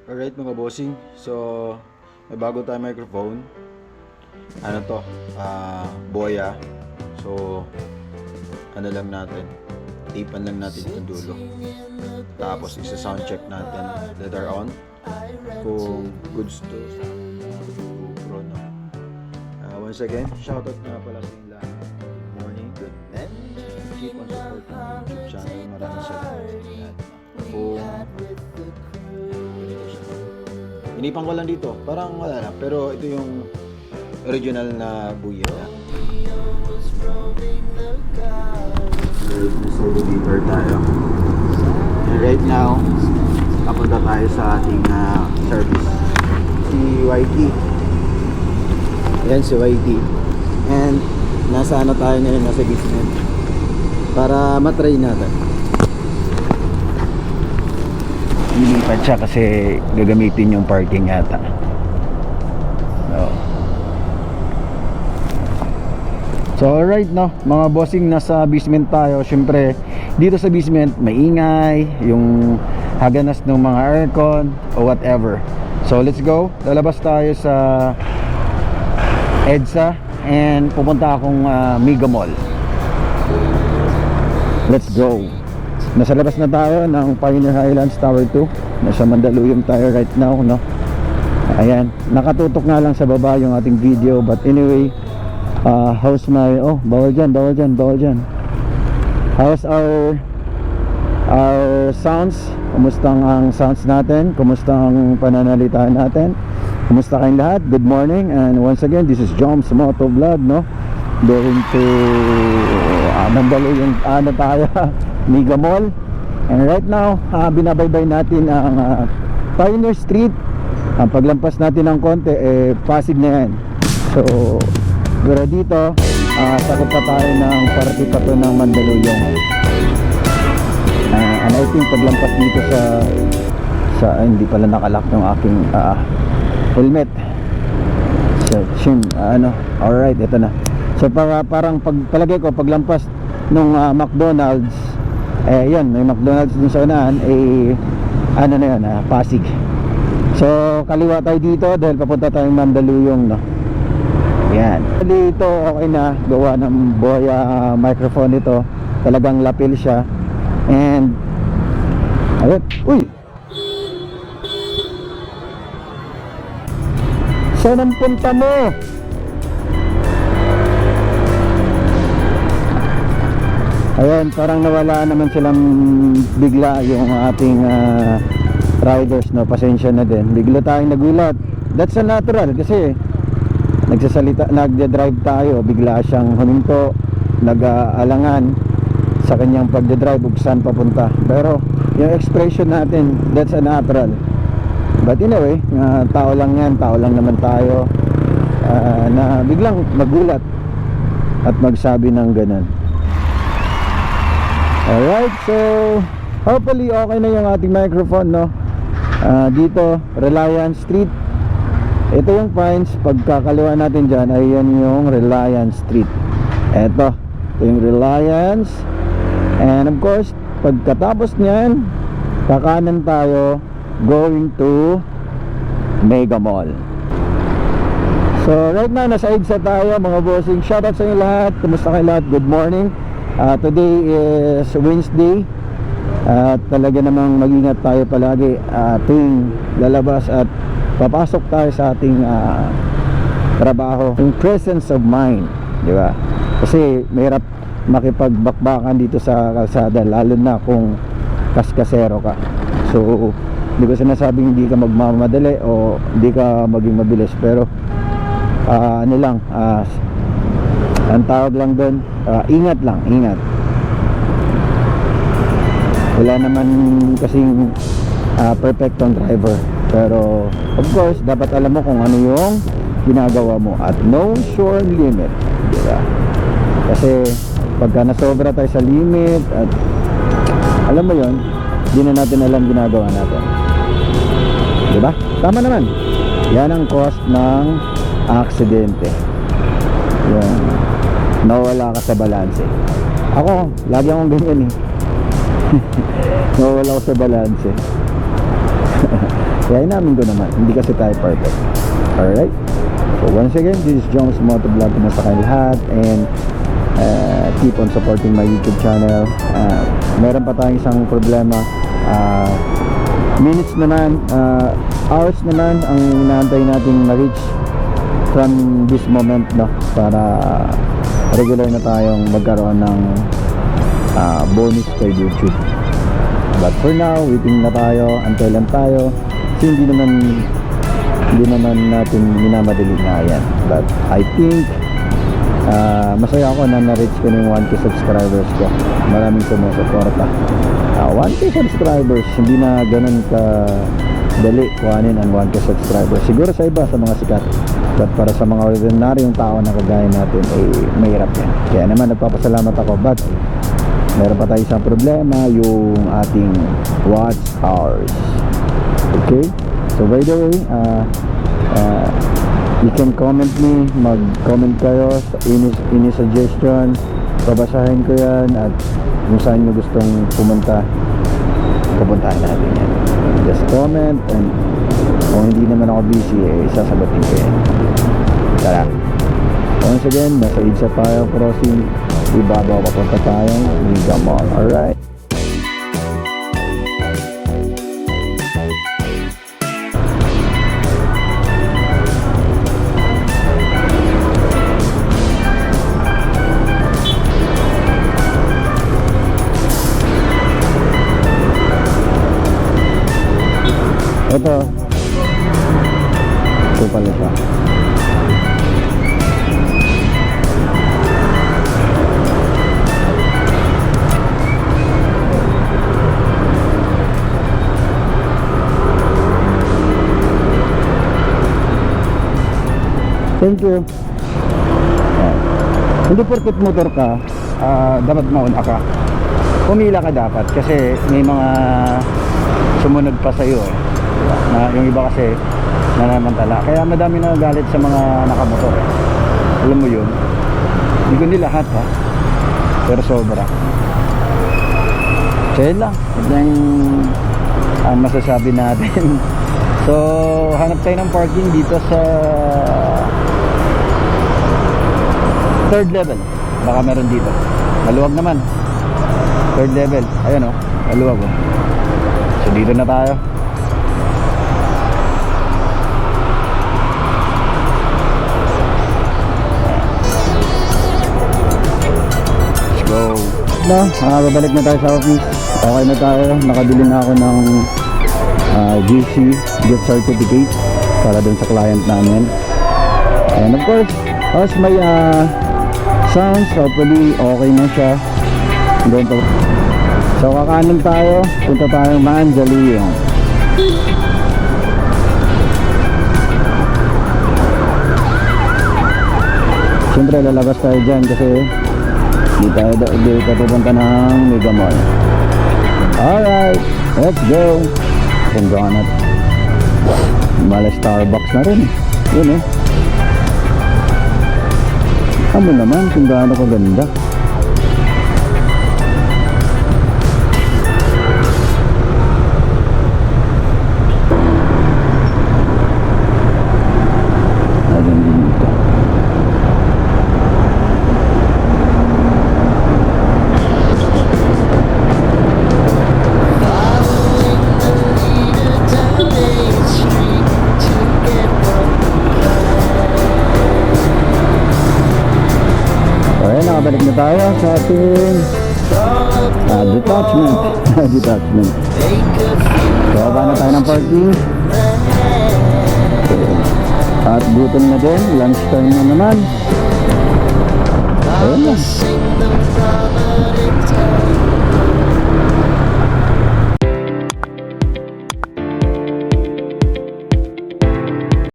Alright mga bossing, so may bago tayong microphone. Ano to? Boya. So ano lang natin, tapean lang natin itong dulo. Tapos isa-sound check natin later on kung goods to Pro, no? Once again, shoutout nga pala sa inyo lahat. Good morning, good night. Keep on supporting my YouTube channel. Maraming salamat sa inyo. Kung inipan ko lang dito, parang wala lang, pero ito yung original na buya niya. Solo beaver tayo. And right now, papunta tayo sa ating service. Si YT. Yan si YT. And nasa ano tayo ngayon, nasa basement. Para matry natin. Lilipat siya kasi gagamitin yung parking yata. So alright, no, mga bossing, nasa basement tayo. Syempre dito sa basement maingay, yung haganas ng mga aircon o whatever. So let's go, lalabas tayo sa EDSA and pupunta akong Mega Mall. Let's go. Nasa labas na tayo ng Pioneer Highlands Tower 2. Nasa Mandaluyong tayo right now, no. Ayan, nakatutok nga lang sa baba yung ating video. But anyway, how's my... Oh, bawal dyan. How's our sounds? Kumusta ang sounds natin? Kumusta ang pananalitaan natin? Kumusta kayong lahat? Good morning. And once again, this is Joms Moto Vlog, no. Going to Mandaluyong tayo Mega Mall. And right now, binabaybay natin ang Pioneer Street. Ang paglampas natin ng konti, Pasig na yan. So, pero dito, sakot na tayo ng parte pa to ng Mandaluyong. And I think paglampas dito sa hindi pala nakalak yung aking helmet. So, alright, ito na. So, parang palagay ko, paglampas nung McDonald's, yun, may McDonald's din sa unahan, ano na yun, Pasig. So kaliwa tayo dito dahil papunta tayong Mandaluyong, no. Yan, dito okay na, gawa ng Boya microphone ito, talagang lapel siya. And ayun, uy, saan ang punta mo? Ayan, parang nawala naman silang bigla yung ating riders, no. Pasensya na din, bigla tayong nagulat. That's a natural kasi nagde-drive tayo, bigla siyang huminto, nag-aalangan sa kanyang pagde-drive kung saan papunta. Pero yung expression natin, that's a natural. But anyway, tao lang yan, tao lang naman tayo, na biglang magulat at magsabi ng ganun. Alright, so hopefully okay na yung ating microphone, no. Dito, Reliance Street. Ito yung Pines. Pagkakaliwa natin dyan ay yan yung Reliance Street. Ito yung Reliance. And of course, pagkatapos nyan, kakanan tayo going to Mega Mall. So right now, nasa EDSA tayo mga bossing. Shoutout sa inyo lahat. Kumusta kayo lahat? Good morning. Today is Wednesday. Talaga namang mag-ingat tayo palagi tuwing lalabas at papasok tayo sa ating trabaho. Yung presence of mind, di ba? Kasi mahirap makipagbakbakan dito sa kalsada, lalo na kung kaskasero ka. So hindi ko sinasabing hindi ka magmamadali o hindi ka maging mabilis, pero ano lang, ang tawag lang doon, ingat lang, ingat. Wala naman kasing perfectong driver, pero of course dapat alam mo kung ano yung ginagawa mo at no sure limit, diba? Kasi pagka nasobra tayo sa limit at alam mo yon, di na natin alam ginagawa natin, diba? Tama naman, yan ang cost ng aksidente. Yan, nawala ka sa balanse. Ako, lagi akong ganyan nawala ako sa balanse. Kaya inamin ko naman, hindi kasi tayo perfect. Alright? So once again, this is Jones Motovlog. Kumusta kayo lahat? And keep on supporting my YouTube channel. Meron pa tayong isang problema. Minutes naman, hours naman ang inaantay nating ma-reach from this moment, no? Para regular na tayong magkaroon ng bonus kay YouTube. But for now, waiting na tayo, antay lang tayo. Kasi hindi naman natin minamadali na yan. But I think masaya ako na na-reach ko na yung 1K subscribers ko. Maraming sumusuporta. 1K subscribers, hindi na ganun ka dali kuhanin ang 1K subscribers. Siguro sa iba, sa mga sikat. But para sa mga ordinaryong tao na kagaya natin, mahirap yan. Kaya naman nagpapasalamat ako. But meron pa tayo isang problema, yung ating watch hours. Okay? So by the way, you can comment me, mag-comment kayo sa any suggestion, babasahin ko yan, at kung saan nyo gustong pupuntahan natin yan. Just comment, and kung hindi naman ako busy, sasagutin ko yan. Tara. Once again, nasa Idsa tayo crossing, ibabaw papunta tayong Mega Mall. Alright. Ito pala siya. Thank you. Hindi porket motor ka, dapat mauna ka. Pumila ka dapat kasi may mga sumunod pa sa iyo na yung iba kasi nanamantala. Kaya madami na galit sa mga nakamotor Alam mo yun? Hindi ko nila lahat ha, pero sobra. So yun lang. Yan ang masasabi natin. So hanap tayo ng parking dito sa third level. Baka meron dito. Maluwag naman. Third level. Ayan o. Maluwag o. So dito na tayo. No, babalik na tayo sa office. Okay na tayo. Nakabili na ako ng GC gift certificate para dun sa client namin. And of course, as may sounds, hopefully okay na siya. And then, so kakanan tayo. Punta tayong Mandaluyong. Siyempre lalabas tayo dyan kasi Di tayo pupunta ng Mega Mall. Alright, let's go. Punta na. Mala Starbucks na rin. Yun Amo naman kung gaano kaganda. Balik na tayo sa ating detachment. So, baba na tayo ng parking. At gutom na din. Lunch time na naman. Ayun na.